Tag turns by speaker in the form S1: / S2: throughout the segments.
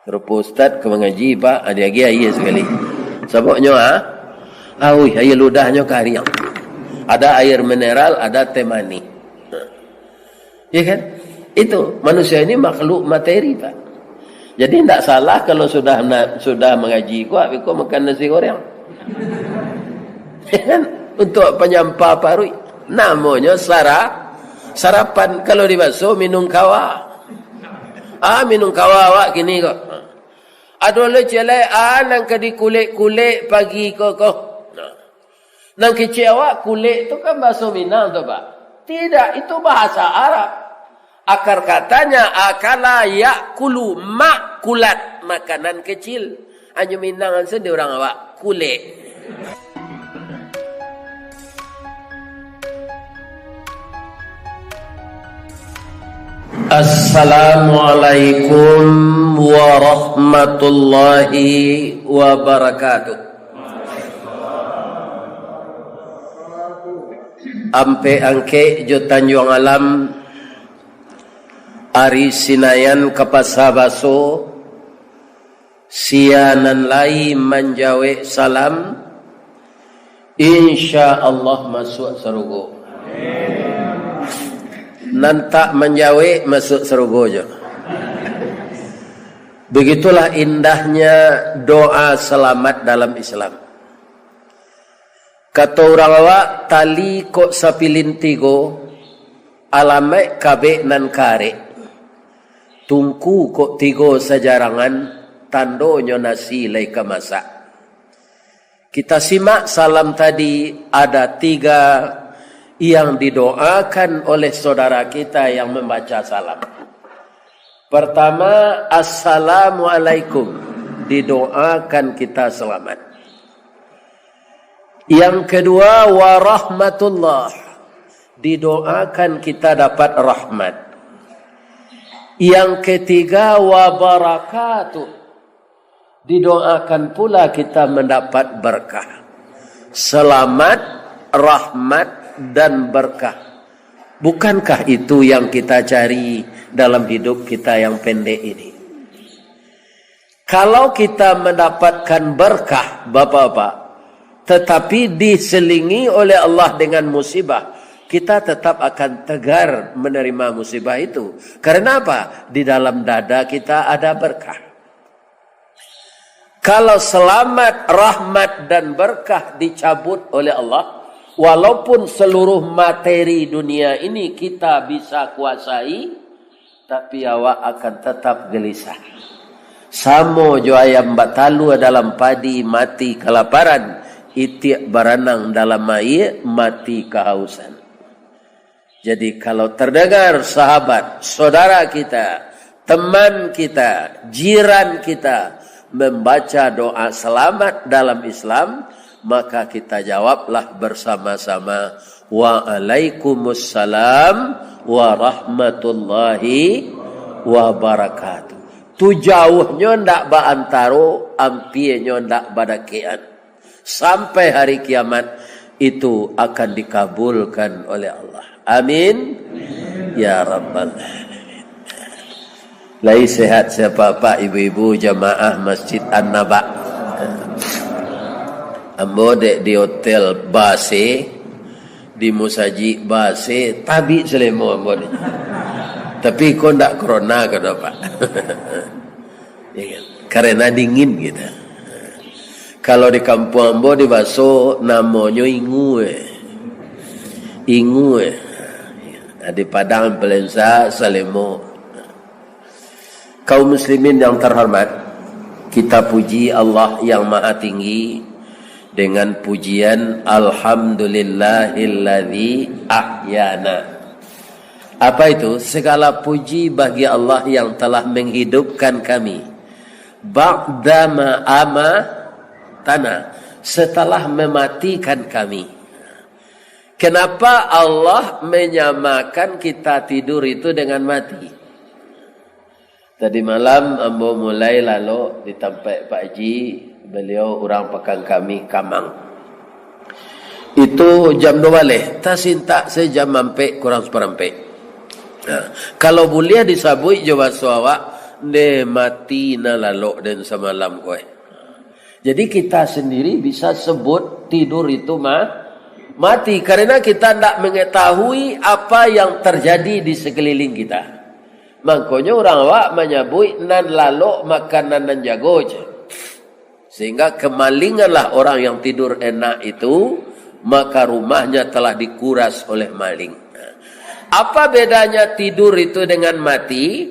S1: Rupa ustaz ke mengaji pak, ada lagi air sekali. Sebabnya air ludahnya kariang. Ada air mineral, ada teh manis. Ya kan? Itu manusia ini makhluk materi pak. Jadi tidak salah kalau sudah mengaji kau makan nasi goreng. Ya kan? Untuk penyampah parui. Namanya sarapan. Kalau dibaso minum kawa. Minum kawa awak kini kok. Aduh le celai nang kedi kulit pagi kok. Nang kecil awak kulit tu kan bahasa Minang tu pak. Tidak, itu bahasa Arab. Akar katanya akala yakulu makulat, makanan kecil. Hanya Minang sendiri orang awak kulit. Assalamualaikum warahmatullahi wabarakatuh. Ampe angke jo Tanjung Alam Ari Sinayan Kapasabaso Sianan lai manjawe salam Insya Allah masuk sarugo. Nantak menjawe masuk sarugo je. Begitulah indahnya doa selamat dalam Islam. Kata orang awak, tali kok sapilin tigo, alamek kabe nan kare. Tungku kok tigo sajarangan, tandonyo nasi lai kemasak. Kita simak salam tadi, ada 3 yang didoakan oleh saudara kita yang membaca salam. Pertama, Assalamualaikum, didoakan kita selamat. Yang kedua, warahmatullah, didoakan kita dapat rahmat. Yang ketiga, wabarakatuh, didoakan pula kita mendapat berkah. Selamat, rahmat dan berkah. Bukankah itu yang kita cari dalam hidup kita yang pendek ini? Kalau kita mendapatkan berkah, bapak-bapak, tetapi diselingi oleh Allah dengan musibah, kita tetap akan tegar menerima musibah itu. Karena apa? Di dalam dada kita ada berkah. Kalau selamat, rahmat dan berkah dicabut oleh Allah, walaupun seluruh materi dunia ini kita bisa kuasai, tapi awak akan tetap gelisah. Samo jo ayam batalu dalam padi mati kelaparan, itiak baranang dalam air mati kehausan. Jadi kalau terdengar sahabat, saudara kita, teman kita, jiran kita membaca doa selamat dalam Islam, maka kita jawablah bersama-sama, Waalaikumsalam warahmatullahi wabarakatuh. Tu jauhnya ndak baantaro, ampirnya ndak badakean. Sampai hari kiamat itu akan dikabulkan oleh Allah. Amin. Ya Rabbal Alamin. Lai sehat siapa pak ibu-ibu jamaah Masjid An-Naba. Ambo dek di hotel Base, di Musaji Base, tabi selemo ambo dek. Tapi kau ndak corona kata pak. Ya kan? Karena dingin gitu. Kalau di kampung ambo di Baso namanya Ingue. Di Padang Pelensa Salemo. Kaum muslimin yang terhormat, kita puji Allah yang maha tinggi dengan pujian Alhamdulillahilladzi ahyana. Apa itu? Segala puji bagi Allah yang telah menghidupkan kami. Ba'dama tanah, setelah mematikan kami. Kenapa Allah menyamakan kita tidur itu dengan mati? Tadi malam ambo mulai lalu di tempat Pak Haji, beliau orang pekan kami Kamang. Itu jam 2 balik, tak sintak sejam sampai kurang seperempat. Nah, kalau boleh disabui jawab suawak ne mati na lalok dan semalam kowe. Jadi kita sendiri bisa sebut tidur itu mati karena kita tidak mengetahui apa yang terjadi di sekeliling kita. Makanya orang awak menyebut nan lalok makanan nan jago je. Sehingga kemalinganlah orang yang tidur enak itu, maka rumahnya telah dikuras oleh maling. Apa bedanya tidur itu dengan mati?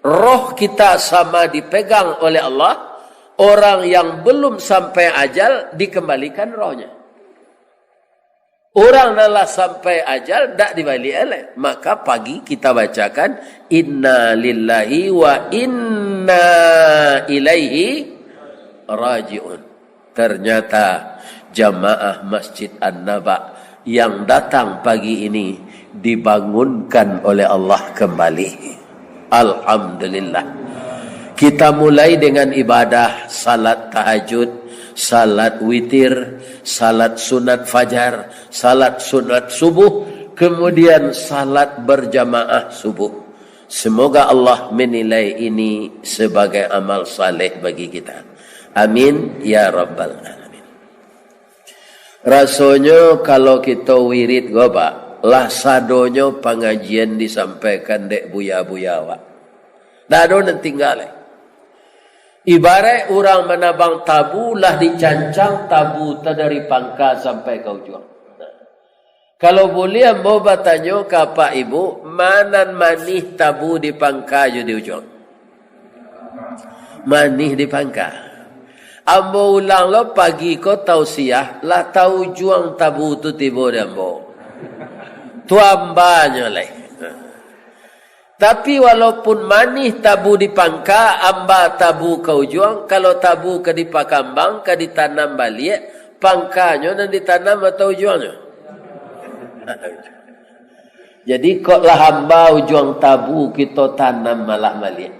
S1: Roh kita sama dipegang oleh Allah. Orang yang belum sampai ajal dikembalikan rohnya. Orang telah sampai ajal tak dibalik oleh. Maka pagi kita bacakan inna lillahi wa inna ilaihi raji'un. Ternyata jamaah Masjid An-Naba yang datang pagi ini dibangunkan oleh Allah kembali. Alhamdulillah. Kita mulai dengan ibadah salat tahajud, salat witir, salat sunat fajar, salat sunat subuh, kemudian salat berjamaah subuh. Semoga Allah menilai ini sebagai amal saleh bagi kita. Amin ya rabbal alamin. Rasanya kalau kita wirid goba, lah sadonyo pengajian disampaikan dek buya-buya wak. Dado nan tinggal. Ibarat orang menabang tabu lah dicancang tabu dari pangka sampai ke ujung. Kalau boleh ambo bertanya ke Pak Ibu, mana manih tabu di pangka je di ujung? Manih di pangka. Ambo ulang lo pagi ko tausiah lah tahu juang tabu tu tiba di ambo. Tu ambanya lah. Tapi walaupun manih tabu di pangka, amba tabu ke ujung, kalau tabu ke di pakambang, ke ditanam balik, pangkanya dan ditanam atau ujungnya? Jadi kok lah hamba ujung tabu kita tanam malah balik.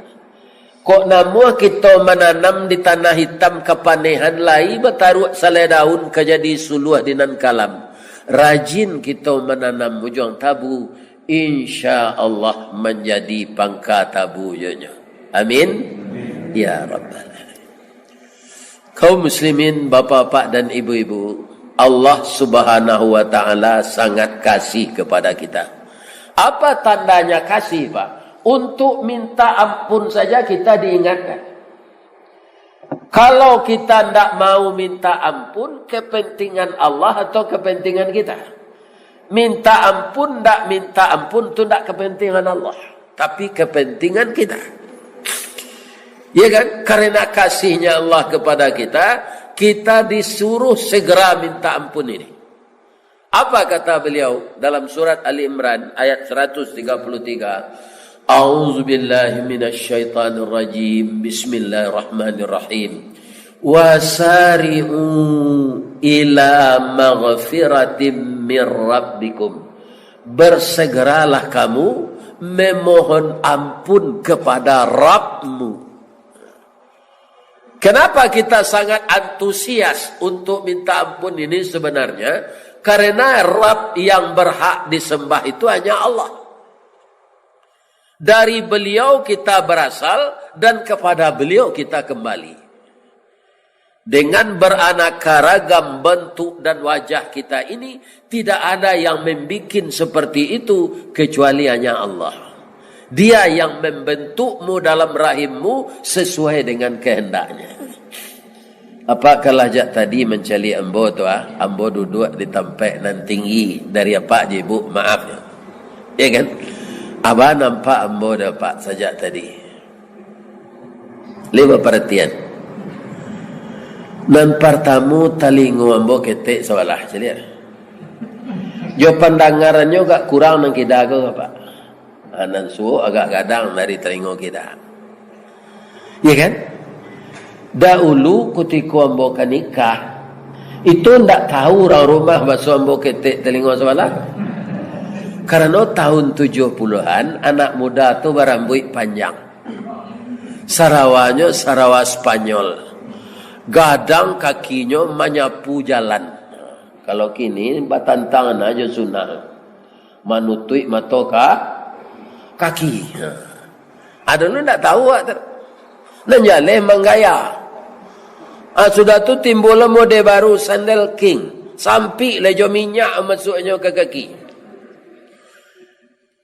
S1: Kok namu kita menanam di tanah hitam kepanehan lai bertaruh salai daun kejadi suluh dinan kalam. Rajin kita menanam ujung tabu, insya Allah menjadi pangka tabunya. Amin. Ya Rabbal Alamin. Kaum muslimin, bapak-bapak dan ibu-ibu, Allah Subhanahu wa taala sangat kasih kepada kita. Apa tandanya kasih, Pak? Untuk minta ampun saja kita diingatkan. Kalau kita tidak mau minta ampun, kepentingan Allah atau kepentingan kita? Minta ampun, tak minta ampun itu tak kepentingan Allah, tapi kepentingan kita. Ya kan? Karena kasihnya Allah kepada kita, kita disuruh segera minta ampun ini. Apa kata beliau dalam surat Ali Imran ayat 133? A'udzu billahi minasyaitonir rajim. Bismillahirrahmanirrahim. Wasari'u ila maghfiratin min rabbikum. Bersegeralah kamu memohon ampun kepada Rabbmu. Kenapa kita sangat antusias untuk minta ampun ini sebenarnya? Karena Rabb yang berhak disembah itu hanya Allah. Dari beliau kita berasal dan kepada beliau kita kembali. Dengan beraneka ragam bentuk dan wajah kita ini, tidak ada yang membuat seperti itu kecuali hanya Allah. Dia yang membentukmu dalam rahimmu sesuai dengan kehendaknya. Apa kalajak tadi mencari ambo tu ambo duduk di tempat nan tinggi dari apa je bu, maaf ya. Ya kan? Abah nampak ambo dapat saja tadi. Lima perhatian. Dan pertamu talingu ambo ketek sawalah celia. Jo pandangarannya agak kurang nang kita ke apa? Anan suo agak gadang dari telingo kita. Ya kan? Dahulu ketika ambo nikah, itu ndak tahu orang rumah bahasa ambo ketek telingo sawalah. Karena tahun 70-an anak muda tu berambut panjang. Sarawanya Sarawak Spanyol. Gadang kakinya menyapu jalan. Kalau kini batantangan aja sunnah. Manutui matoka kaki. Ada lu tak tahu tak? Dan jale menggaya. Sudah tu timbul mode baru sandal king. Sampai lejo minyak masuknya ke kaki.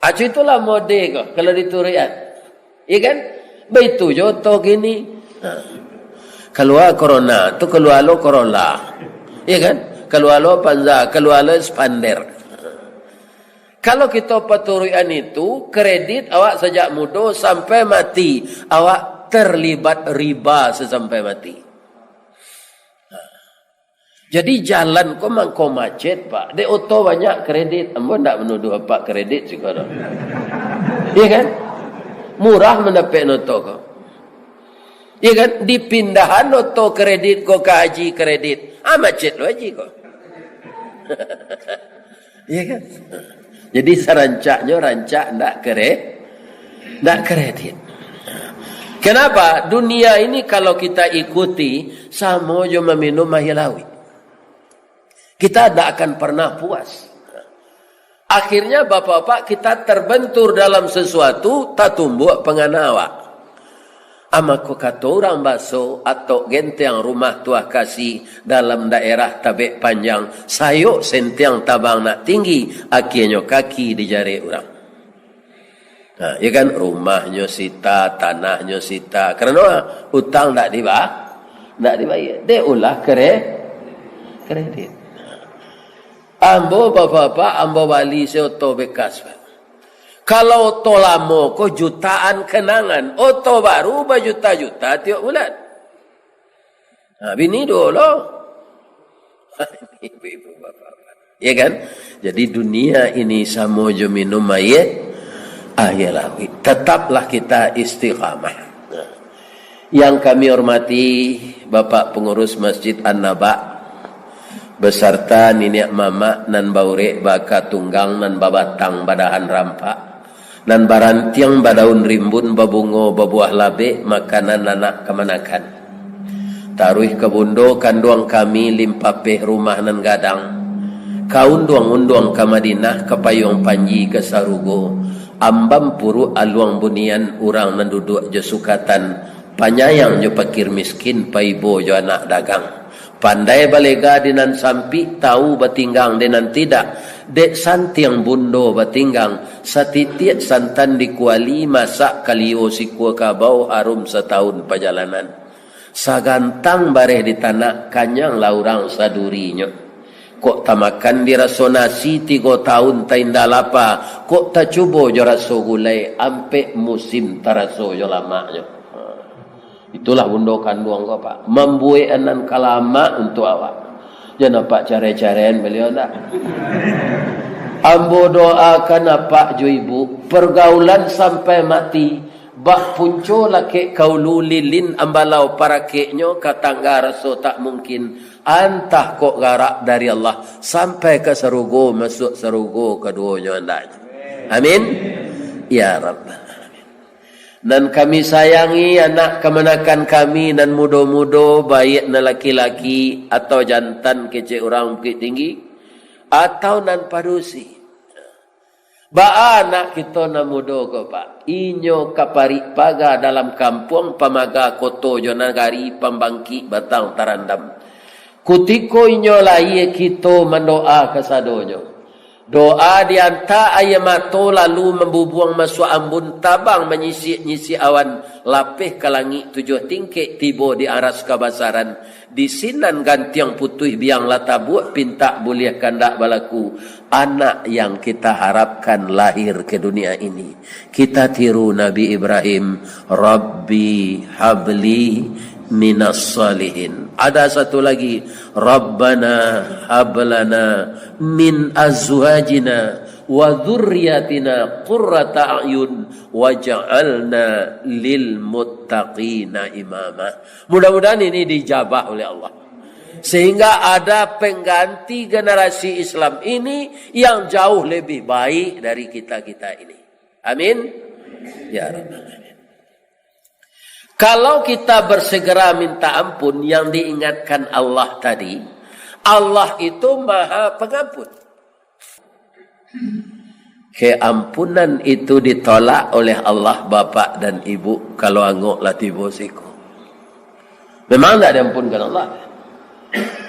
S1: Itulah mode ko kalau dituriat. Iya kan? Begitu joto gini. Keluar corona, tu keluar lo Corolla. Iya kan? Keluar lo Panza, keluar lo Spander. Kalau kita peturian itu, kredit awak sejak muda sampai mati. Awak terlibat riba sesampai mati. Jadi jalan kau mangko macet, Pak. Dek auto banyak kredit. Ambo tak menuduh apa kredit sekarang. Iya kan? Murah mendapat auto kau. Iya kan? Dipindahan auto kredit kau ke haji kredit. Macet lo haji kau. Iya kan? Jadi serancaknya rancak ndak kredit. Kenapa? Dunia ini kalau kita ikuti sama je meminum mahilawi. Kita tidak akan pernah puas. Akhirnya bapak-bapak kita terbentur dalam sesuatu tak tumbuh penganawa. Amaku kata orang baso atau genteng rumah tuah kasih dalam daerah tabek panjang sayuk sentiang tabang nak tinggi akhirnya kaki di jari orang. Nah, ya kan rumahnya sita, tanahnya sita. Kerana hutang tak dibayar. Dia ulah kredit. Ambo bapak-bapak, ambo wali seoto bekas. Kalau oto lama kau jutaan kenangan, oto baru berjuta-juta tiap bulan. Bini dulu. Ibu-ibu bapak-bapak. Ya kan? Jadi dunia ini sama je minum air lawi. Tetaplah kita istiqamah. Yang kami hormati Bapak Pengurus Masjid An-Naba beserta nenek mama nan baurek baka tunggang nan babatang badahan rampak nan barantiang badaun rimbun babungo babuah labe makanan anak kemanakan taruh kebundo kanduang kami limpapeh rumah nan gadang kaunduang-unduang ke Madinah ke payung panji ke Sarugo ambam puru aluang bunian urang nan duduk je sukatan panyayang je pakir miskin paibo je anak dagang pandai balega dinan sampi tahu batinggang dinan tidak dek santiang bundo batinggang satitiat santan dikuali masak kalio sikua kabau harum setahun perjalanan sagantang bareh di tanah kanyang laurang sadurinya kok tamakan dirasonasi 3 tahun tainda lapa kok tak cubo jo raso gulai ampe musim taraso jo lamanya. Itulah bundo kanduang kau Pak. Membuai anan kalama untuk awak. Jangan Pak care-carean beliau tak. Ambo doakan apa jo ibu. Pergaulan sampai mati. Bak punco laki kau lulilin ambalau para keknya. Katangga raso tak mungkin. Antah kok garak dari Allah. Sampai ke Sarugo. Masuk Sarugo keduanya andanya. Amin. Ya Rabbal. Dan kami sayangi anak kemanakan kami dan muda-muda baik na laki-laki atau jantan kecil orang bukit tinggi atau nan padusi. Ba anak kita na muda ko Pak. Inyo kapari paga dalam kampung pamaga koto jo nagari pambangki batang tarandam. Kutiko inyo lai kita mendoa kesadonyo. Doa dianta ayamato lalu membubuang masuk ambun tabang menyisi-nyisi awan lapih ke langit 7 tingkik tiba di aras kabasaran di sinan gantiang putih biang latabuk pinta boleh kandak balaku anak yang kita harapkan lahir ke dunia ini kita tiru Nabi Ibrahim Rabbi habli minas salihin. Ada satu lagi Rabbana hablana min azwajina wa dzurriyyatina qurrata a'yun waj'alna lil muttaqina imama. Mudah-mudahan ini dijabah oleh Allah sehingga ada pengganti generasi Islam ini yang jauh lebih baik dari kita-kita ini. Amin ya rabbal alamin. Kalau kita bersegera minta ampun yang diingatkan Allah tadi, Allah itu Maha Pengampun. keampunan itu ditolak oleh Allah bapak dan ibu kalau angok latih bosiku. Memang tidak diampunkan Allah.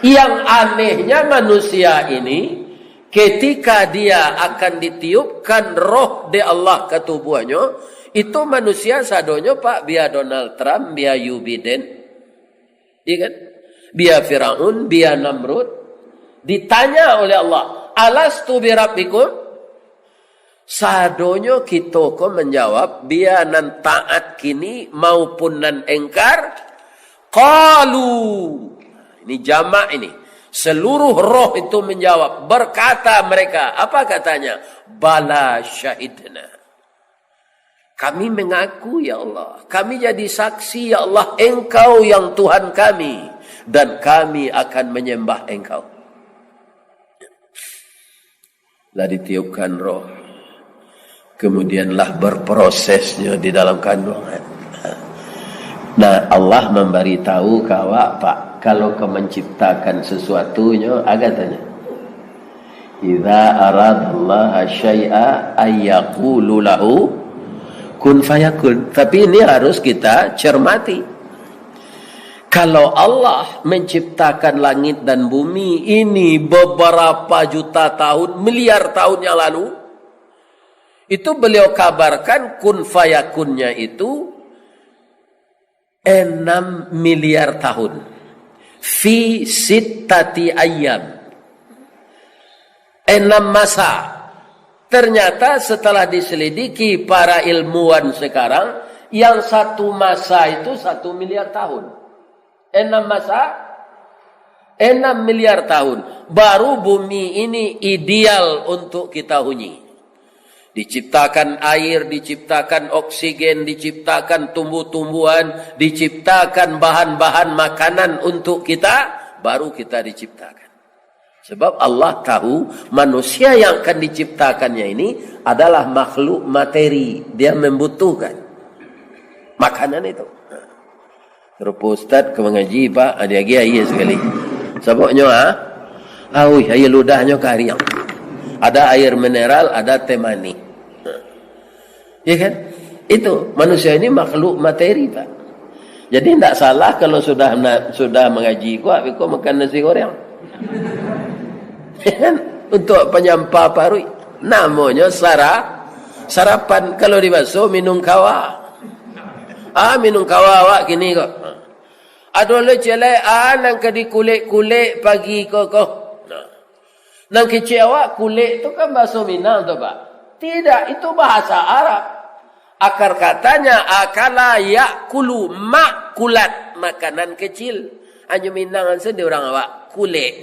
S1: Yang anehnya manusia ini, ketika dia akan ditiupkan roh di Allah ke tubuhnya, itu manusia sadonyo Pak, biar Donald Trump, biar Joe Biden, iya kan? Biar Firaun, biar Namrud, ditanya oleh Allah, alastu birabbikum? Sadonyo kita ko menjawab, biar nan taat kini maupun nan engkar, qalu. Ini jamak ini. Seluruh roh itu menjawab. Berkata mereka. Apa katanya? Bala syahidna. Kami mengaku ya Allah. Kami jadi saksi ya Allah. Engkau yang Tuhan kami. Dan kami akan menyembah engkau. Lah ditiupkan roh. Kemudianlah berprosesnya di dalam kandungan. Nah, Allah memberitahu kawak Pak, kalau kau menciptakan sesuatunya, agak tanya. Idza aradallaha syai'a ayyaqulu lahu kun fayakun. Tapi ini harus kita cermati. Kalau Allah menciptakan langit dan bumi ini beberapa juta tahun, miliar tahun yang lalu, itu beliau kabarkan kun fayakunnya itu 6 miliar tahun. Fi sittati ayyam. 6 masa. Ternyata setelah diselidiki para ilmuwan sekarang, yang satu masa itu 1 miliar tahun. 6 masa, 6 miliar tahun. Baru bumi ini ideal untuk kita huni. Diciptakan air, diciptakan oksigen, diciptakan tumbuh-tumbuhan, diciptakan bahan-bahan makanan untuk kita, baru kita diciptakan. Sebab Allah tahu manusia yang akan diciptakannya ini adalah makhluk materi. Dia membutuhkan makanan itu. Terus Ustaz ke mengaji Pak, ada-ada iya sekali. Sebabnya air ludahnya kariang. Ada air mineral, ada teh manis. Ya kan? Itu manusia ini makhluk materi Pak. Jadi tidak salah kalau sudah mengaji kau makan nasi goreng. Ya kan? Untuk penyampah parui. Namanya sarapan. Kalau dibaso minum kawa. Minum kawa awak kini kok. Ada le celai nang ke di kulit-kulit pagi kok. Nang kecil awak kulit tu kan bahasa Minang tu Pak. Tidak, itu bahasa Arab. Akar katanya akala yakulu makulat, makanan kecil. Hanya Minang sedih orang awak kulit.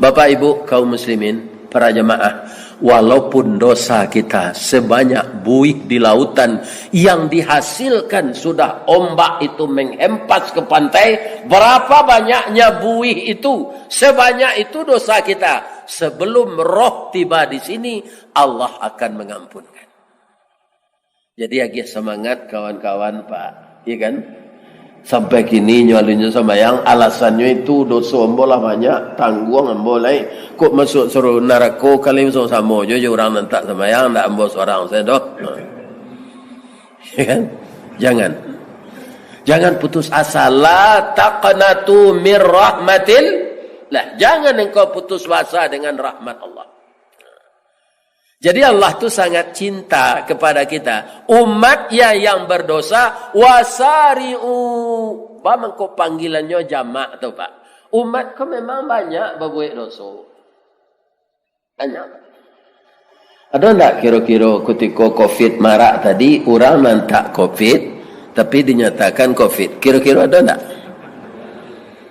S1: Bapak Ibu kaum muslimin, para jemaah, walaupun dosa kita sebanyak buih di lautan yang dihasilkan sudah ombak itu menghempas ke pantai, berapa banyaknya buih itu, sebanyak itu dosa kita. Sebelum roh tiba di sini, Allah akan mengampunkan. Jadi agak semangat kawan-kawan Pak, iya kan? Sampai kini nyualinya sembahyang, alasannya itu dosa ambolah banyak, tanggung ambolai. Kok masuk suruh neraka kali masuk sama je orang nantak sembahyang, tak ambo seorang saya doh. Ya kan? Jangan putus asa. La taqnatu mir rahmatil. Lah, jangan engkau putus asa dengan rahmat Allah. Jadi Allah tu sangat cinta kepada kita. Umat yang berdosa, wasari'u. Pak, mengko panggilannya jamak tu Pak. Umat kau memang banyak berbuat dosa. Banyak. Ada tak kira-kira ketika COVID marak tadi, orang nantak COVID, tapi dinyatakan COVID. Kira-kira ada tak?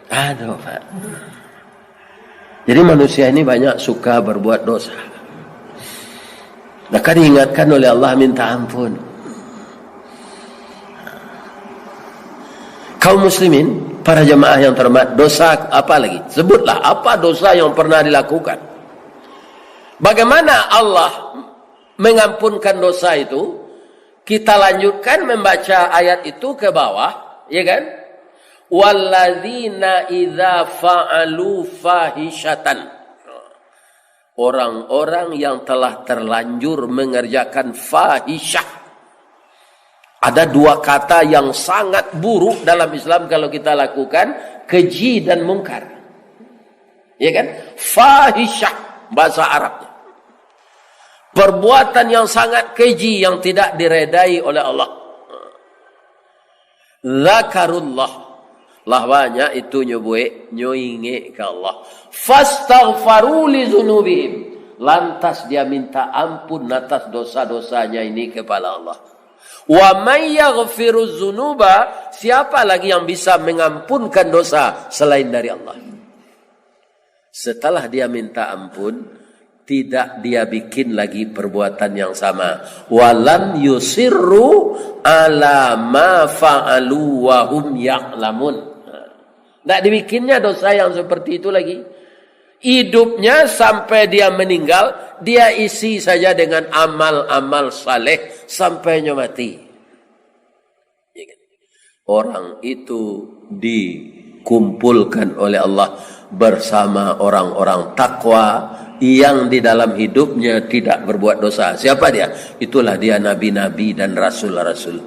S1: Ada Pak. Jadi manusia ini banyak suka berbuat dosa. Maka diingatkan oleh Allah minta ampun. Kaum muslimin, para jemaah yang terhormat, dosa apa lagi? Sebutlah apa dosa yang pernah dilakukan. Bagaimana Allah mengampunkan dosa itu? Kita lanjutkan membaca ayat itu ke bawah, ya kan? Walladzina idza fa'alu fahishatan. orang-orang yang telah terlanjur mengerjakan fahisyah. Ada dua kata yang sangat buruk dalam Islam kalau kita lakukan, keji dan mungkar. Ya kan? Fahisyah bahasa Arabnya. Perbuatan yang sangat keji yang tidak diredai oleh Allah. Zakarullah. Lahwanya itu nyoinge ke Allah. Fastaghfaru li dzunubihim. Lantas dia minta ampun atas dosa-dosanya ini kepada Allah. Wa may yaghfiruz dzunuba, siapa lagi yang bisa mengampunkan dosa selain dari Allah? Setelah dia minta ampun, tidak dia bikin lagi perbuatan yang sama. Walam yusirru ala ma fa'alu wa hum ya'lamun. Tidak dibikinnya dosa yang seperti itu lagi. Hidupnya sampai dia meninggal, dia isi saja dengan amal-amal saleh sampai mati. Orang itu dikumpulkan oleh Allah bersama orang-orang takwa yang di dalam hidupnya tidak berbuat dosa. Siapa dia? Itulah dia nabi-nabi dan rasul-rasul.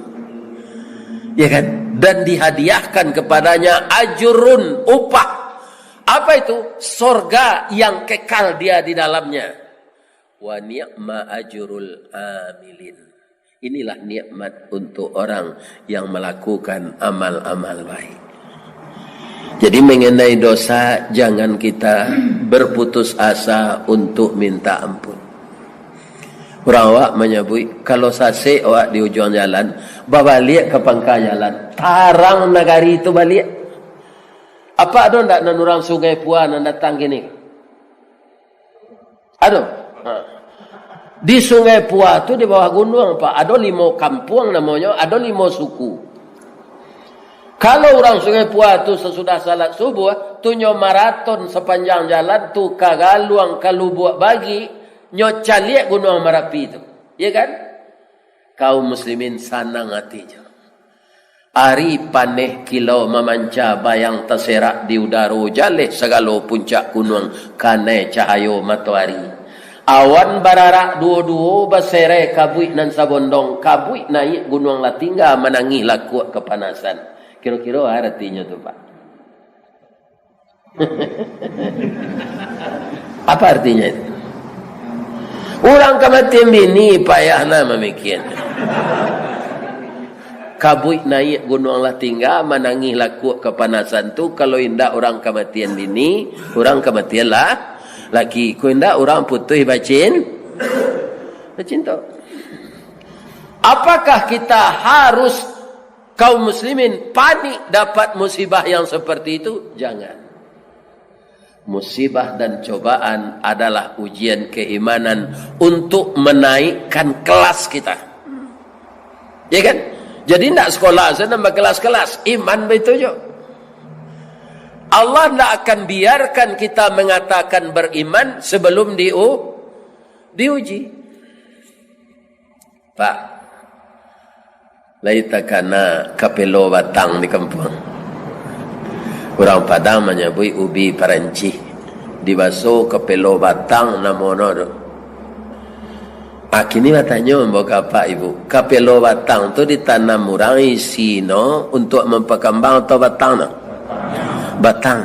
S1: Ya kan? Dan dihadiahkan kepadanya ajrun, upah. Apa itu? Surga yang kekal dia di dalamnya. Wa ni'ma ajrul amilin. Inilah nikmat untuk orang yang melakukan amal-amal baik. Jadi mengenai dosa, jangan kita berputus asa untuk minta ampun. Orang awak menyebut, kalau sasik awak di ujung jalan, balik ke pangkal jalan, tarang nagari itu balik. Apa ada ndak nan orang Sungai Puan nan datang gini? Ada. Di Sungai Puan tu di bawah gunung Pak, ada 5 kampung namanya, ada 5 suku. Kalau orang Sungai Puan tu sesudah salat subuh, tu nyo maraton sepanjang jalan tu kagaluang kalubuak bagi nyo caliak gunung Merapi tu. Ya kan? Kaum muslimin sanang hatinya. Ari paneh kilau memanca bayang terserak di udara jaleh segala puncak gunung kanai cahayo matahari. Awan bararak dua-dua basere kabuik nan sabondong kabuik naik gunung Latingga menangi laku kepanasan. Kira-kira artinya tu Pak. Apa artinya itu? Orang kematian bini payahlah memikir. Kabuik naik gunung Latingga menangi laku kepanasan tu kalau indah orang kematian bini, orang kematian lah laki. Ku indah orang putih bacin tu. Apakah kita harus kaum muslimin panik dapat musibah yang seperti itu? Jangan. Musibah dan cobaan adalah ujian keimanan untuk menaikkan kelas kita. Ya kan? Jadi tidak sekolah saja nambah kelas-kelas. Iman begitu juga. Allah tidak akan biarkan kita mengatakan beriman sebelum diuji. Pak, laita kana kapelo batang di kampung. Orang Padang menyebut ubi paranci. Dibasuh kapelo batang namono. Kini katanya membawa apa ibu? Kapelo batang tu ditanam orang isi no untuk memperkembang atau batang no? Batang.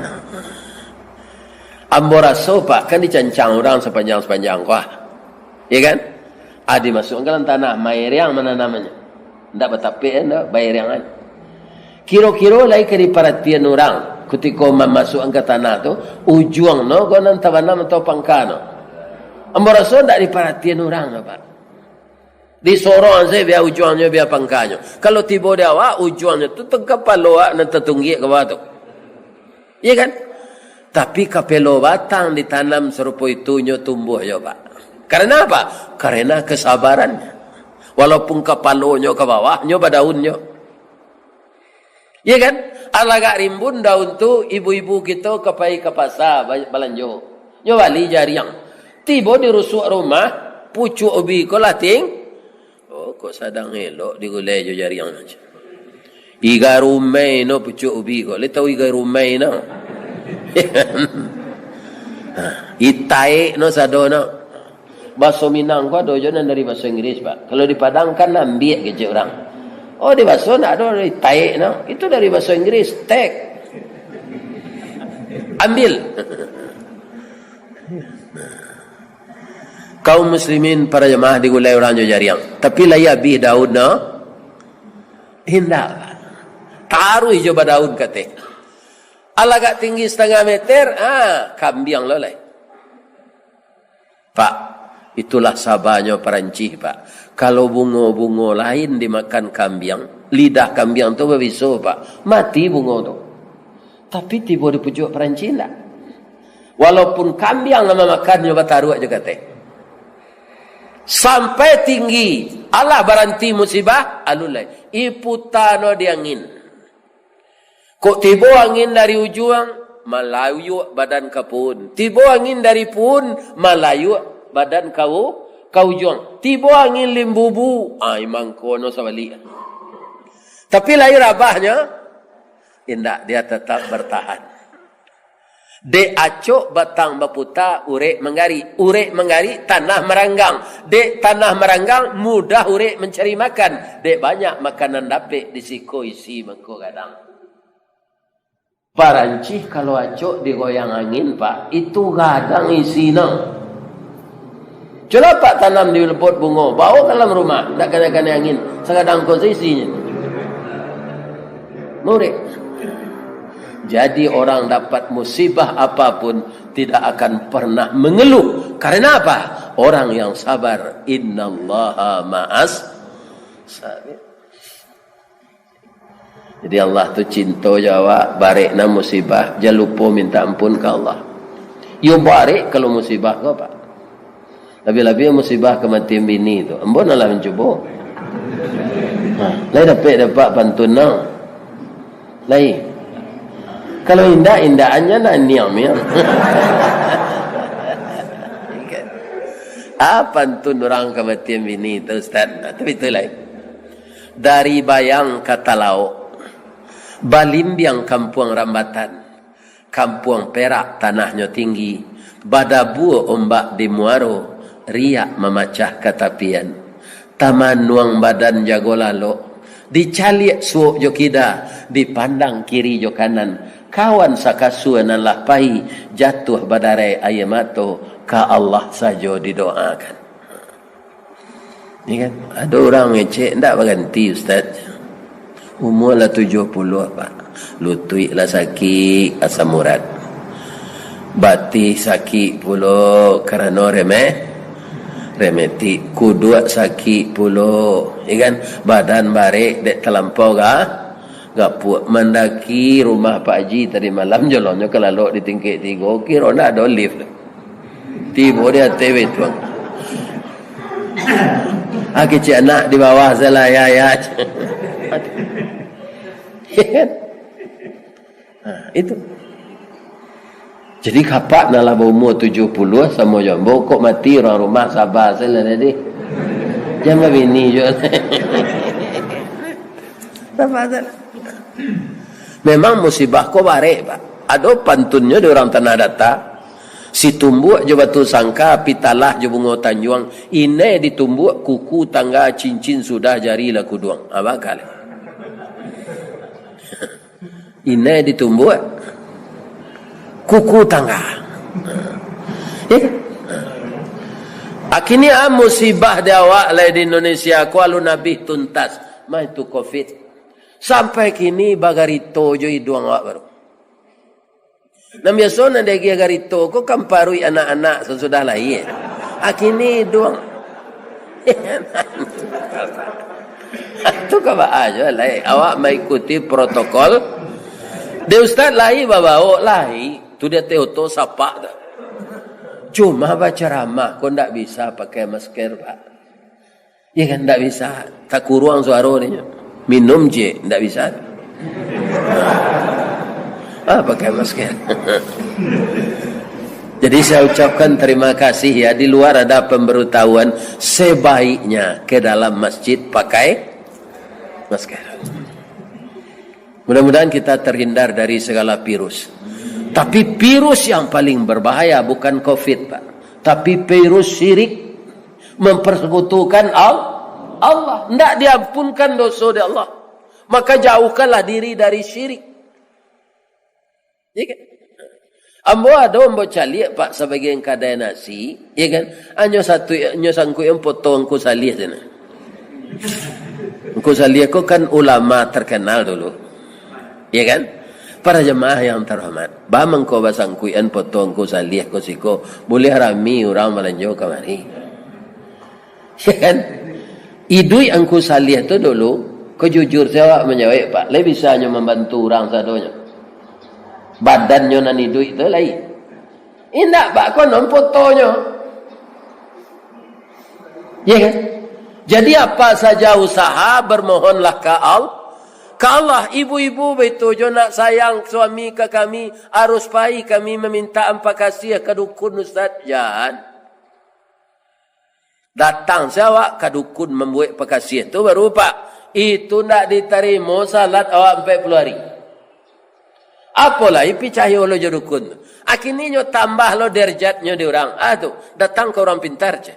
S1: Amboraso Pak kan dicancang orang sepanjang kuah. Ya kan? Dimasukkan dalam tanah mairiang mana namanya? Ndak betape ndak bairiang kan. Kira-kira lagi ke perhatian orang ketika memasukkan ke tanah tu ujung no gonan tabanam atau pangkano. Amboraso ndak diperhatian orang Pak. Di sorong saya biar ujungnya biar pangkanya. Kalau tiba dia awak ujungnya tu kepala awak nan tertunggik ke bawah tu. Iya kan? Tapi kapelo batang ditanam serupa itunya tumbuh ya Pak. Karena apa? Karena kesabarannya. Walaupun kepalanya ke bawahnya daunnya. Iya kan? Alagak rimbun daun tu ibu-ibu kita kepai ke pasar balanjo. Nyo wali jariang. Tiba di rusuk rumah pucuk ubi ko lating. Oh kok sadang elok digulai jo jariang aja. Iga rumai no pucuk ubi ko. Le tahu iga rumai no. Itai no sadono. Bahasa Minang ko ada jonan dari bahasa Inggris, Pak. Kalau di Padang kan ambil ke orang. Oh, di bahasa nak ada itai no. Itu dari bahasa Inggris, take. Ambil. Kaum muslimin para jemaah di gulai orang jo jariang. Tapi layak bih Daud no. Hindak. Taruh coba Daud kata. Allah agak tinggi 1,5 meter, kambiang lolai. Pak, itulah sabarnya Perancis, Pak. Kalau bunga-bunga lain dimakan kambiang, lidah kambiang tu berbisu, Pak. Mati bunga tu. Tapi tiba di pucuk Perancis tak. Walaupun kambiang nama makannya bataruak je kata. Sampai tinggi, Allah baranti musibah, alulai. Iputano di angin. Kok tiba angin dari ujung, malayu badan kapun. Tiba angin dari pun, malayu badan kau ujung. Tiba angin limbubu, imang kono sabalik. Tapi lahir abahnya, indah dia tetap bertahan. De acok batang baputa, urek menggari, tanah meranggang. De tanah meranggang, mudah urek mencari makan. De banyak makanan dapat disiko isi mengko kadang. Perancis kalau acok digoyang angin, Pak, itu gadang isinya. Coba Pak tanam di pot bunga, bawa ke dalam rumah, tak kena angin, sekadang kos isinya. Murid. Jadi orang dapat musibah apapun tidak akan pernah mengeluh. Karena apa? Orang yang sabar, innallaha ma'as sabir. Jadi Allah tu cinta jawab barik na musibah, jangan lupa minta ampun ke Allah. You barik kalau musibah kau, Pak. Lebih-lebih musibah kematian bini tu. Ambon Allah mencuba. Lain dapat pantun nang. Lain. Kalau indah-indahnya nak niam-niam. Apa pantun orang kematian bini tu, Ustaz? Tapi itu lain. Dari bayang kata lauk. Balimbiang kampung Rambatan, kampung Perak tanahnya tinggi, badabu ombak di Muaro, riak memacah katapian, taman nuang badan jago lalo, dicaliak suok jo kida, dipandang kiri jo kanan, kawan sakasuan Allah pai, jatuh badare ayamato, ka Allah saja didoakan. Ini kan, ada orang ngecek, tak berganti Ustaz. Umur lah 70 Pak. Lutut lah sakit asam urat. Batik sakit pula kerana remeti. Kuduak sakit pula. Kan? Badan barik dek terlampau gak puak. Mendaki rumah Pak Haji tadi malam jalannya ke lalu di tingkat 3. Kira nak ada lift. Tiba dia TV tuang. Kecik anak di bawah salah ya. Itu. Jadi kapak nalah berumur 70 sama jambu kok mati orang rumah sabar salah tadi. Jangan bini je. Memang musibah kau barik, Pak. Ada pantunnya di orang tanah data. Si tumbuk je batu sangka, pitalah je bunga tanjuang. Ini ditumbuk kuku tangga cincin sudah jari lah kuduang. Apa kali? Ini ditumbuk kuku tangga. Akhirnya musibah awak lah di Indonesia ku alu nabi tuntas. Mah itu COVID. Sampai kini bagarito jo hiduang awak baru. Nam biasa na degi bagarito ko kamparui anak-anak sesudah lahir. Akhirnya hiduang. Itu kaba aja lah. Awak mengikuti protokol. Dia Ustaz lahi bawa lahi tu dia teoto sapa dah. Cuma baca ramah kau ndak bisa pakai masker, Pak. Ya kan ndak bisa. Tak kurang suara ni. Minum je ndak bisa. Pakai masker. Jadi saya ucapkan terima kasih ya, di luar ada pemberitahuan sebaiknya ke dalam masjid pakai masker. Mudah-mudahan kita terhindar dari segala virus. Tapi virus yang paling berbahaya bukan COVID, Pak. Tapi virus syirik, mempersekutukan Allah. Tidak diampunkan dosa dari Allah. Maka jauhkanlah diri dari syirik. Ya kan? Ambo ada ambo caliak Pak sebagian kadai nasi, ya kan? Anyo sangku yang potong ku salih sana. Ku salih ku kan ulama terkenal dulu, ya kan? Para jemaah yang terhormat, bamang ko basangku yang potong ku salih ku siko, boleh rami orang melanjau kamari, ya kan? Idui angku salih tu dulu, ku jujur saya menjawab Pak, lebih bisa hanya membantu orang sadonya. Badannya nan hidup itu lain. Indak Pak konon fotonya. Ya kan? Jadi apa saja usaha bermohonlah ke Allah. Ibu-ibu betul nak sayang suami ke kami, harus pai kami meminta ampa kasih ke dukun Ustaz. Jangan. Datang siapa ke dukun membuat pakasih itu baru Pak. Itu nak diterima salat awak 40 hari. Apalah ipi cahaya lo jadukun. Akhirnya tambah lo derajatnya di orang. Tu datang ke orang pintar je.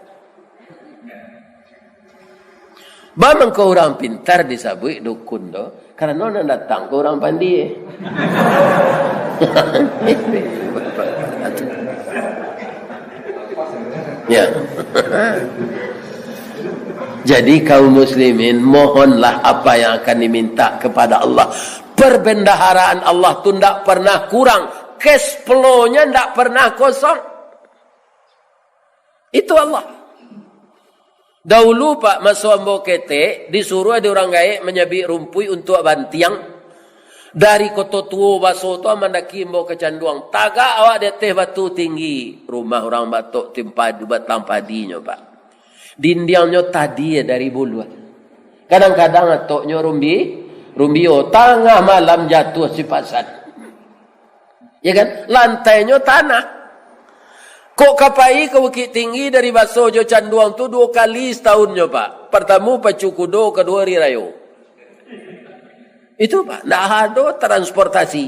S1: Bamang ke orang pintar disabui dukun do. Karena nona datang ke orang pandi. Ya. Jadi kaum muslimin mohonlah apa yang akan diminta kepada Allah. Perbendaharaan Allah tu tidak pernah kurang. Cash flow-nya tidak pernah kosong. Itu Allah. Dahulu Pak Maswambo Kete disuruh ada orang gaek menyabik rumpui untuk bantiang. Dari Koto Tuo Baso tu mandaki Mbo Kecanduang. Tagak awak deteh batu tinggi. Rumah orang batok timpadi batang padinya Pak. Dindiangnya tadi dari bulu. Kadang-kadang atoknya Rumbio tengah malam jatuh si pasan. Ya kan? Lantainya tanah. Kok kapai ke Bukit Tinggi dari Basojo Canduang tu 2 kali setahunnya Pak. Pertama Pacu Kudo, kedua Rirayo. Itu Pak, tidak ada transportasi.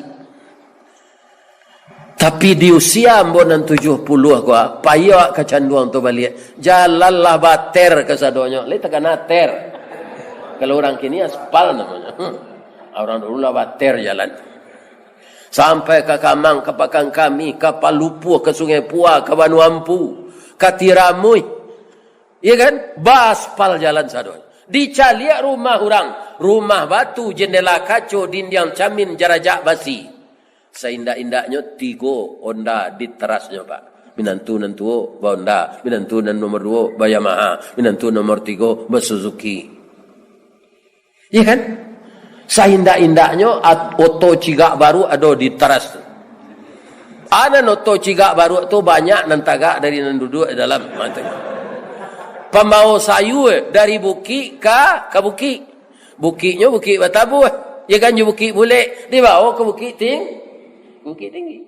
S1: Tapi di usia ambonan 70 aku, payah ke Canduang tu balik. Jalanlah bater ke sadonya. Lihat tekan ter. Kalau orang kini aspal namanya. Orang dulu lah bater jalan. Sampai ke Kamang, ke Pakang Kami, ke Palupuh, ke Sungai Pua, ke Banu Ampu, ke Tiramui. Ya kan? Baspal jalan sadon. Dicaliak rumah orang. Rumah batu, jendela kaco, dinding camin, jarajak basi. Seindak-indaknya 3 Honda di terasnya Pak. Minantu nantu Honda, minantu nan nomor 2 Yamaha, minantu nomor 3 Suzuki. Ya kan? Seindak-indaknya oto cigak baru ada di teras. Ada oto cigak baru tu banyak nantaga dari nan duduk dalam mata. Pembawa sayu dari Bukit ke Bukit. Bukitnya Bukit Batabu. Ya kan Bukit Bule dibawa ke Bukit Tinggi.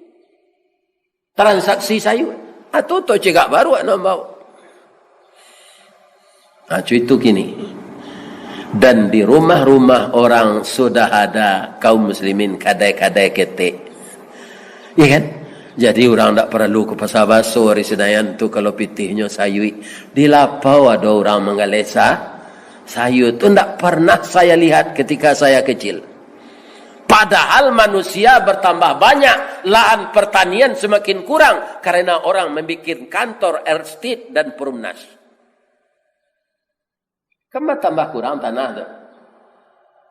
S1: Transaksi sayu. Atau oto cigak baru nak bawa. Itu kini. Dan di rumah-rumah orang sudah ada kaum muslimin kadai-kadai ketek. Ya kan? Jadi orang tak perlu ke pasar baso hari Senayan tu kalau pitihnya sayui. Di lapau ada orang mengalesa. Sayu tu tak pernah saya lihat ketika saya kecil. Padahal manusia bertambah banyak. Lahan pertanian semakin kurang. Karena orang membuat kantor estate dan perumnas. Kemana tambah kurang tanah tu.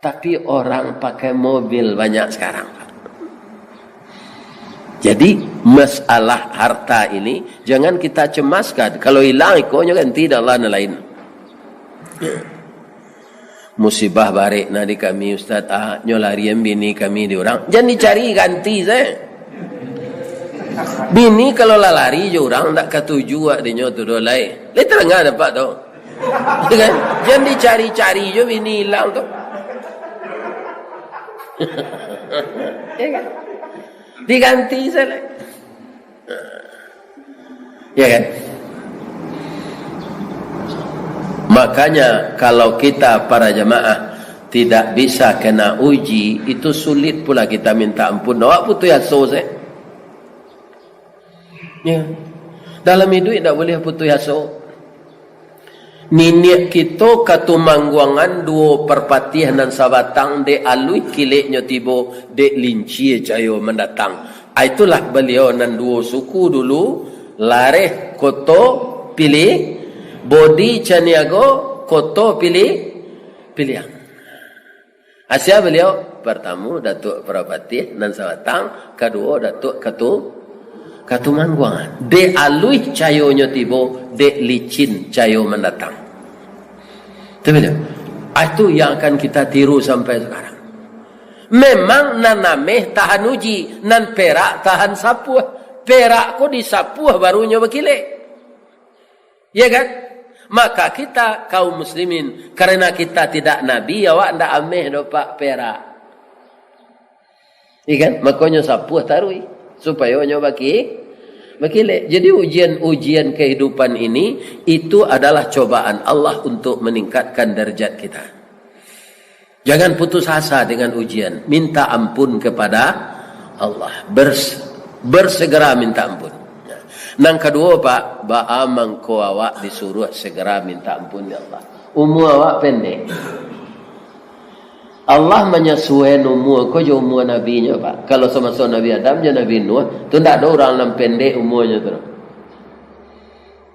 S1: Tapi orang pakai mobil banyak sekarang. Jadi masalah harta ini jangan kita cemaskan. Kalau hilang ikonya kan tidak lain. Musibah barik nadi kami Ustaz nyolarian bini kami di orang. Jangan dicari ganti saya. Bini kalau lari je orang tak ketuju adanya tu dolai. Dia terengah dapat tu. Kan? Jangan dicari-cari je bini hilang tu. Ya kan? Diganti salah. Ya kan? Makanya kalau kita para jemaah tidak bisa kena uji, itu sulit pula kita minta ampun. Awak putus asa saya. Ya. Dalam hidup tidak boleh putus asa. Niniak kita katumangguangan dua perpatih nan sabatang de alui kileknya tibo de linci cayo mendatang. Itulah beliau nan dua suku dulu lareh koto pilih bodi caniago koto pilih. Asia beliau pertama Datuk Perapatih nan sabatang, kedua Datuk Katumangguangan. De alui cayonya tibo, de licin cayo mendatang. Itu beliau. Itu yang akan kita tiru sampai sekarang. Memang nan nameh tahan uji, nan perak tahan sapuh. Perak ko disapuh barunya berkilik. Ya kan? Maka kita kaum muslimin, karena kita tidak nabi, awak ndak ameh dopak perak. Ikan, makanya sapuh tarui supaya nyoba bakile. Jadi ujian kehidupan ini itu adalah cobaan Allah untuk meningkatkan derajat kita. Jangan putus asa dengan ujian, minta ampun kepada Allah, bersegera minta ampun. Nang kedua Pak, mangko awak disuruh segera minta ampun ya Allah. Umur awak pendek. Allah menyesuaikan umur ko jo umur nabinya Pak. Kalau sama-sama Nabi Adam dan Nabi Nuh, tu ndak ada orang yang pendek umurnya tu.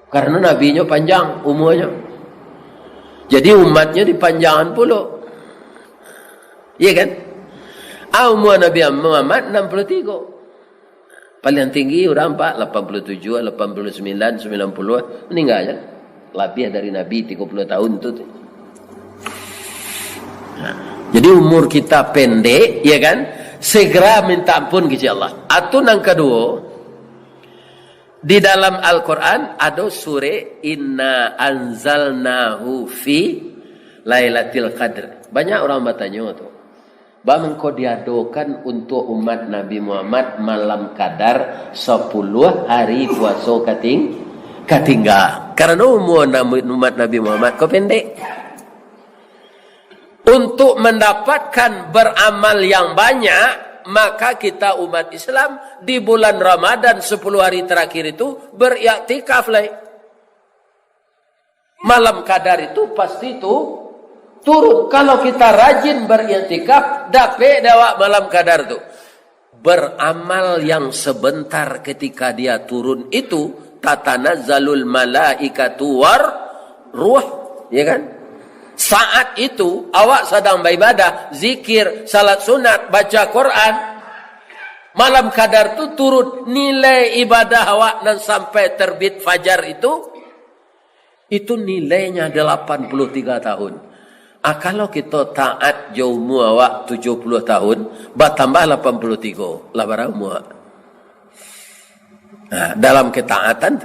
S1: Karena nabinya panjang umurnya. Jadi umatnya dipanjangan pula. Iya kan? Umur Nabi Muhammad 63. Paling tinggi orang Pak 87, 89, 90 meninggal ya. Lebih dari Nabi 30 tahun tu. Nah, jadi umur kita pendek, ya kan? Segera minta ampun kepada Allah. Atau yang kedua, di dalam Al-Quran ada surah Inna anzalnahu fi Lailatul Qadr. Banyak orang bertanya tu. Bang kau diadakan untuk umat Nabi Muhammad malam Qadar 10 hari puasa katinggal. Karena umur umat Nabi Muhammad kau pendek. Untuk mendapatkan beramal yang banyak, maka kita umat Islam di bulan Ramadan 10 hari terakhir itu beriktikaf lah. Malam Qadar itu pasti itu turun. Kalau kita rajin beriktikaf, dapat dawak malam Qadar tu. Beramal yang sebentar ketika dia turun itu, tatanazzalul malaikatu war ruh, ya kan? Saat itu awak sedang beribadah, zikir, salat sunat, baca Quran. Malam Qadar tu turun, nilai ibadah awak dan sampai terbit fajar itu nilainya 83 tahun. Kalau kita taat jauh awak 70 tahun, bertambah 83. Lah berapa muak? Nah, dalam ketaatan,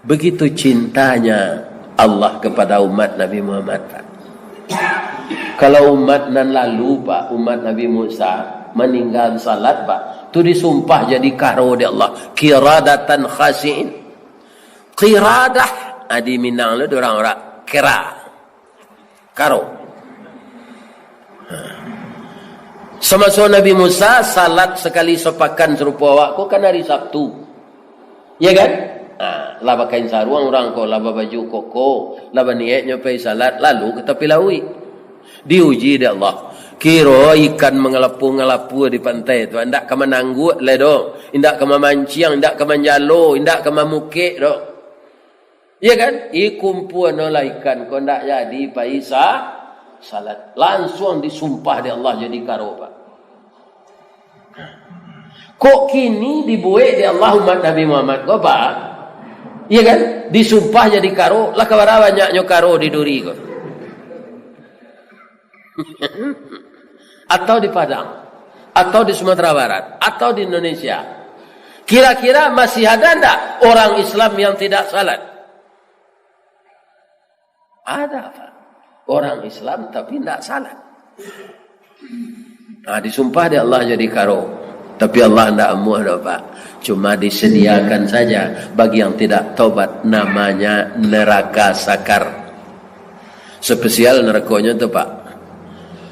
S1: begitu cintanya Allah kepada umat Nabi Muhammad. Kalau umat nan lalu Pak, umat Nabi Musa meninggal salat Pak, tu disumpah jadi karo di Allah. Qiradatan khasiin. Qiradah adi Minang le orang-orang kira. Karo. Sama-sama Nabi Musa salat sekali sepakan serupa awakku kan hari Sabtu. Ya kan? Laba kain sarung orang ko, laba baju koko, laba niatnya pergi salat, lalu kita pilawi. Diuji di Allah. Kira ikan mengelapu-ngelapu di pantai tu, ndak ke menanggut le do, ndak ke memancing, ndak ke menjalo, ndak ke memukik do. Ya kan? Ikumpuan olah ikan kau ndak jadi paisa salat. Langsung disumpah di Allah jadi karo Pak. Kok kini dibuat di Allah umat Nabi Muhammad kau Pak? Iya kan? Disumpah jadi karo. Lah kabar banyaknya karo di duri kau. Atau di Padang, atau di Sumatera Barat, atau di Indonesia. Kira-kira masih ada enggak orang Islam yang tidak salat? Ada Pak. Orang Islam tapi tidak salat. Nah, disumpah di Allah jadi karo. Tapi Allah tidak amuh dah Pak. Cuma disediakan saja bagi yang tidak taubat, namanya neraka sakar. Spesial nerakanya tu Pak.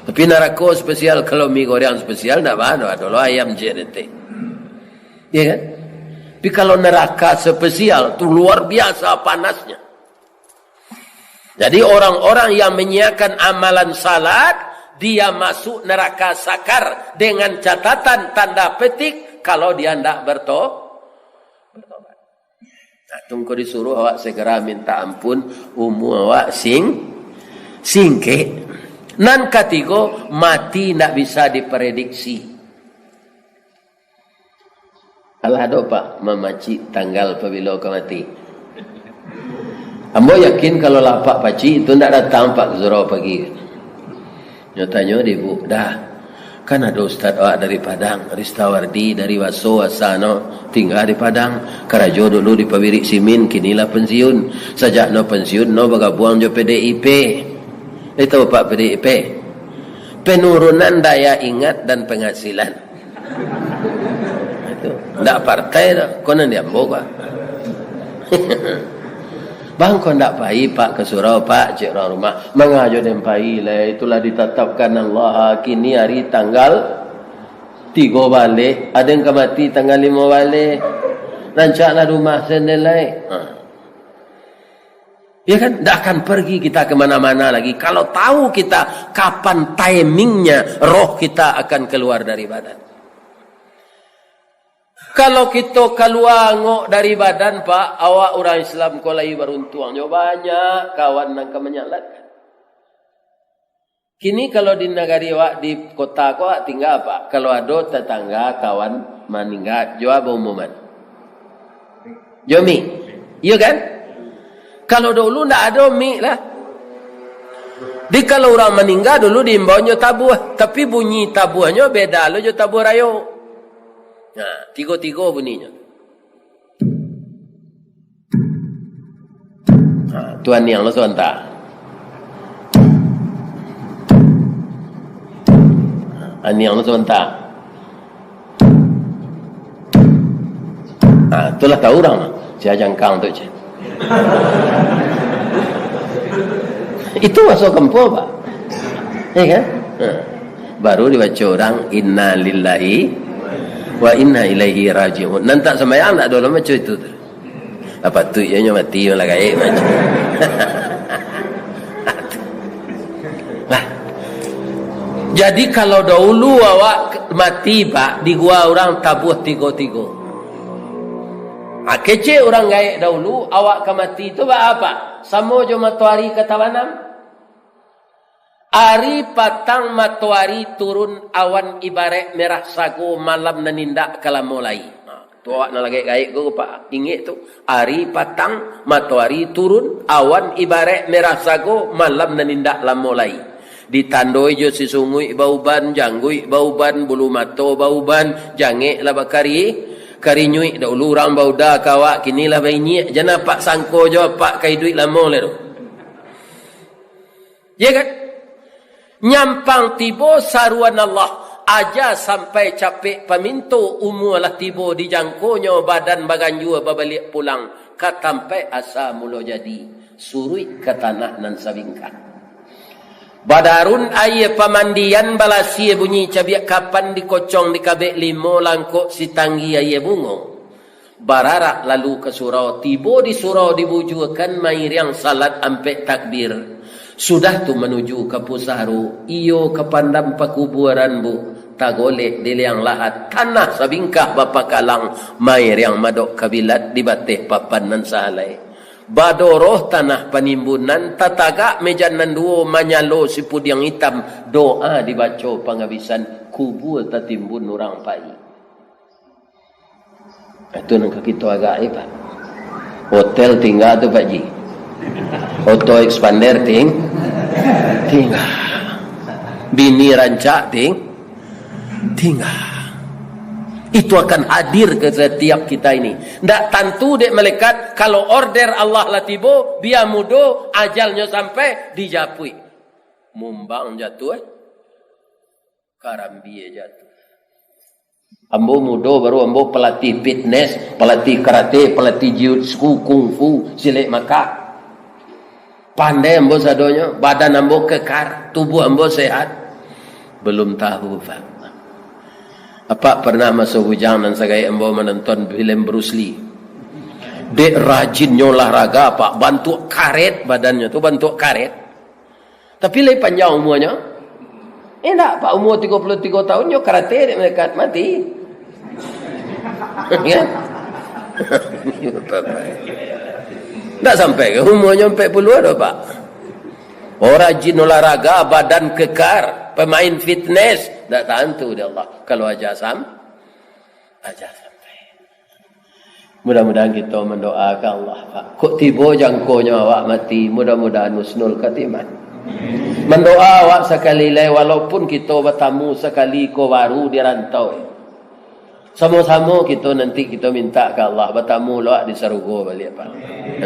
S1: Tapi neraka spesial kalau mie goreng spesial tidak ada. Ada ayam JNT. Ya kan? Tapi kalau neraka spesial tu luar biasa panasnya. Jadi orang-orang yang menyiapkan amalan salat, dia masuk neraka sakar dengan catatan tanda petik kalau dia tidak bertobat. Nah, tunggu disuruh awak segera minta ampun, awak singke. Nan ketiga, mati tidak bisa diprediksi. Allah do pak memaci tanggal apabila kau mati. Ambo yakin kalau lapak paci itu tidak datang Pak Zura pagi. Nyatanya dia bu, dah kan ada Ustaz awak dari Padang, Ristawardi dari Waso Wasano tinggal di Padang. Karajo dulu di Pabirik Simin, kinilah pensiun. Sejak no pensiun no bergabung jo PDIP. Itu Pak PDIP. Penurunan daya ingat dan penghasilan. Itu ndak partai dah, konon dia ambo Pak. Bang kau nak pai Pak ke surau Pak cik orang rumah mengajo dan pai lah, itulah ditetapkan Allah kini hari tanggal 3 balik, ada yang mati tanggal 5 balik, rancaklah rumah senilai. Ya kan, tak akan pergi kita ke mana-mana lagi kalau tahu kita kapan timingnya roh kita akan keluar dari badan. Kalau kita keluar ngok dari badan Pak, awak orang Islam kau lagi beruntung. Banyak kawan yang kemenyalatkan. Kini kalau di negari awak di kota kau tinggal apa? Kalau ada tetangga kawan meninggal, jawab umuman. Jomi, iya kan? Kalau dulu ndak ada mi lah. Di kalau orang meninggal dulu diimbaunya tabuh, tapi bunyi tabuhnya beda lo jo tabuh rayo. Nah, tiga-tiga bunyinya. Nah, Tuhan yang lo sebentar. Yang lo sebentar. Nah, itulah tahu orang. Saya jangkang tu je. Itu masuk kampung Pak. Ya kan? Nah, baru dibaca orang inna lillahi wa inna ilaihi raji'un. Nanti sembahyang tak ada macam itu. Apa tu ianya mati malah gaib macam. Nah. Jadi kalau dahulu awak mati Pak di gua orang tabuh tiga-tiga. Kecil orang gaib dahulu awak ke mati itu apa? Sama jo matahari kata wanam. Ari patang matahari turun awan ibarat merah sago malam nanindak kala mulai. Tu awak nak lagi gaib ke Pak? Ingat tu. Ari patang matahari turun awan ibarat merah sago malam nanindak la mulai. Ditandoi jo si sungui bauban, janggui bauban, bulu mato bauban, jange la bakari, karinyui dahulu orang bauda kawak kinilah bainyi. Jangan Pak sangko jo Pak kai duit lama le tu. Ya kan? Nyampang tibo saruan Allah aja sampai capek paminto umulah tibo dijangkonya badan baganjua babalik pulang katampai asa mulo jadi surui ke tanah nan sabingkan badarun aye pamandian balasi bunyi cabiak kapan dikocong di kabek limo langkok si tanggi aye bungo bararak lalu ke surau tibo di surau dibujukan mair yang salat ampe takbir. Sudah tu menuju ke Pusaru, iyo ke pandam pakuburan bu, tagolek diliang lahat, tanah sabingkah bapa kalang, mair yang madok kabilat di bateh papan nan sahalai. Badoroh tanah penimbunan, tataga mejan nan duo manyalo sipud yang hitam, doa dibaca penghabisan, kubur tatimbun orang pai. Itu nak kita agak Pak. Hotel tinggal tu Pak Ji. Auto expander tinggal. Bini rancak tinggal. Itu akan hadir ke setiap kita ini. Tidak tentu dek malaikat kalau order Allah lah tibo biar mudo ajalnya sampai dijapui. Mumbang jatuh karambi jatuh. Ambo mudo baru ambo pelatih fitness, pelatih karate, pelatih jiu-jitsu, kungfu, silat maka. Pandai ambo sadonya, badan ambo kekar, tubuh ambo sehat. Belum tahu Pak. Apa pernah masuk hujang dan sagai embo menonton film Bruce Lee. Dek rajinnya olahraga pak, bantu karet badannya tu, bantu karet. Tapi lebih panjang umurnya. Tak pak, umur 33 tahun nyo karate dek mereka mati. Kan? Tak sampai ke umurnya 40 dah pak. Orang rajin olahraga, badan kekar, pemain fitness, tak tentu dia Allah. Kalau aja sampai. Mudah-mudahan kita mendoakan Allah Pak. Kok tiba jangkonya awak mati, mudah-mudahan husnul khatimah. Mendoa awak sekali lagi, walaupun kita bertamu sekali ko baru di rantau. Sama-sama kita nanti kita minta ke Allah bertamu lawak di surga balik Pak.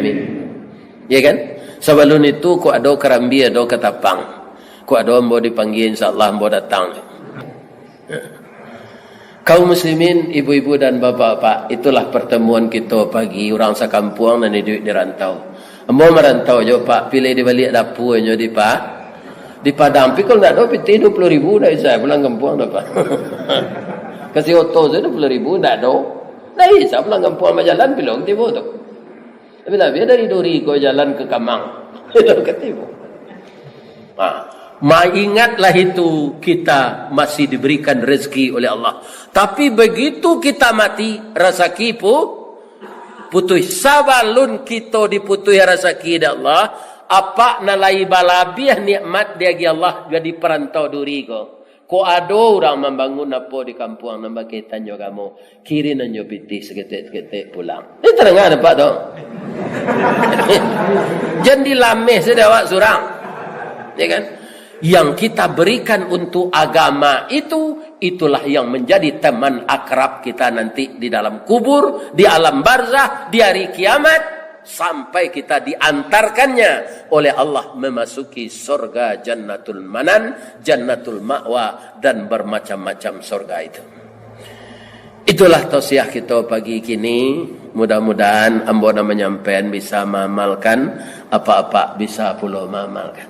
S1: Amin. Ya kan? Sebelum itu kok ada kerambi, ada ketapang. Kok ada ambo dipanggil insya-Allah ambo datang. Kaum muslimin, ibu-ibu dan bapak-bapak, itulah pertemuan kita pagi orang sekampung dan hidup di rantau. Ambo merantau je Pak, pilih di balik dapurnya di Padang. Tapi kalau tak ada piti 20,000 dah saya pulang kampung dah Pak. Kasih oto je 20,000 tak ada. Dah saya pulang kampung sama jalan pilong tiba tu. Tapi biar dari Duri kau jalan ke Kamang. Itu ketipu. Ingatlah itu kita masih diberikan rezeki oleh Allah. Tapi begitu kita mati, rezeki putus. Sabalun kita diputus rezeki dari Allah, apa nalai balabiah nikmat dari Allah jadi perantau Duri ko. Ko ada orang membangun apa di kampung nambah kita nyo kamu kiri nanyo piti seketik-seketik pulang. Ini terengah dapat tu. Jangan dilameh sedawak surang. Ya kan? Yang kita berikan untuk agama itulah yang menjadi teman akrab kita nanti di dalam kubur, di alam barzah, di hari kiamat, sampai kita diantarkannya oleh Allah memasuki surga jannatul manan, jannatul ma'wa, dan bermacam-macam surga itu. Itulah tausiah kita pagi kini. Mudah-mudahan ambona menyampaikan bisa mengamalkan apa-apa bisa pula mengamalkan.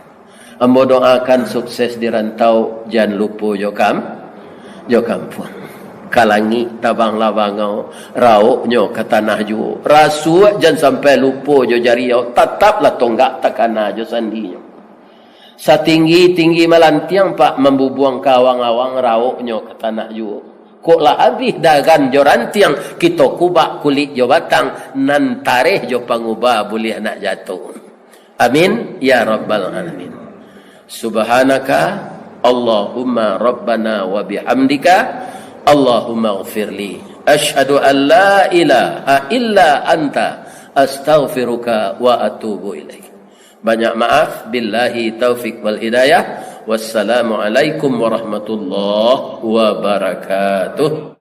S1: Ambo doakan sukses di rantau, jangan lupa jo kampung. Kalangi tabang labangau, rauknya ke tanah jo. Rasu jangan sampai lupa jo jariau, tetaplah tonggak takana jo sandinya. Satinggi-tinggi malantiang Pak membubuang kawang-awang rauknya ke tanah jo. Koklah habis dagan jo rantiang, kita kubak kulit jo batang, nan tareh jo pangubah boleh nak jatuh. Amin ya rabbal alamin. Subhanaka Allahumma rabbana wa bihamdika Allahumma ghafirli asyhadu an la ilaha illa anta astaghfiruka wa atubu ilaik. Banyak maaf, billahi taufik wal hidayah. Wassalamu alaikum warahmatullahi wabarakatuh.